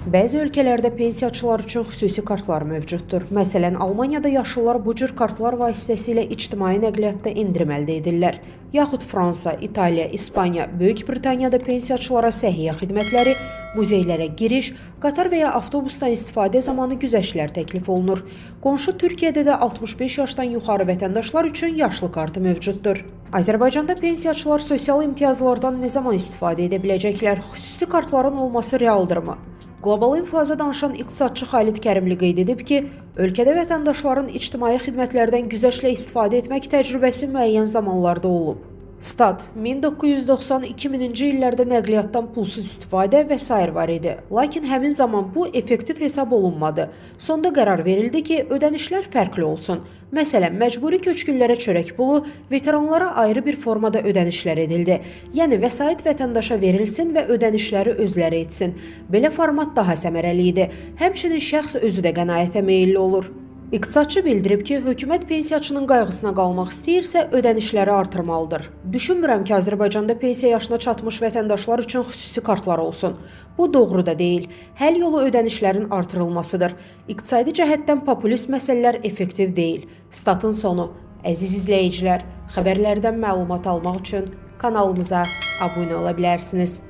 Bəzi ölkələrdə pensiyaçılar üçün xüsusi kartlar mövcuddur. Məsələn, Almaniyada yaşlılar bu cür kartlar vasitəsilə ictimai nəqliyyatda endirim əldə edirlər. Yaxud Fransa, İtaliya, İspaniya, Böyük Britaniyada pensiyaçılara səhiyyə xidmətləri, muzeylərə giriş, qatar və ya avtobusdan istifadə zamanı güzəştlər təklif olunur. Qonşu Türkiyədə də 65 yaşdan yuxarı vətəndaşlar üçün yaşlı kartı mövcuddur. Azərbaycanda pensiyaçılar sosial imtiyazlardan nə zaman istifadə edə biləcəklər? Xüsusi kartların olması realdırmı? Qlobal İnfoza danışan iqtisadçı Xalid Kərimli qeyd edib ki, ölkədə vətəndaşların ictimai xidmətlərdən güzəştlə istifadə etmək təcrübəsi müəyyən zamanlarda olub. Stat, 1990-2000-ci illərdə nəqliyyatdan pulsuz istifadə və s. var idi. Lakin həmin zaman bu effektiv hesab olunmadı. Sonda qərar verildi ki, ödənişlər fərqli olsun. Məsələn, məcburi köçkünlərə çörək pulu, veteranlara ayrı bir formada ödənişlər edildi. Yəni, vəsait vətəndaşa verilsin və ödənişləri özləri etsin. Belə format daha səmərəli idi. Həmçinin şəxs özü də qənaətə meyilli olur. İqtisadçı bildirib ki, hökumət pensiyaçının qayğısına qalmaq istəyirsə, ödənişləri artırmalıdır. Düşünmürəm ki, Azərbaycanda pensiya yaşına çatmış vətəndaşlar üçün xüsusi kartlar olsun. Bu doğru da deyil. Həll yolu ödənişlərin artırılmasıdır. İqtisadi cəhətdən populist məsələlər effektiv deyil. Statın sonu. Əziz izləyicilər, xəbərlərdən məlumat almaq üçün kanalımıza abunə ola bilərsiniz.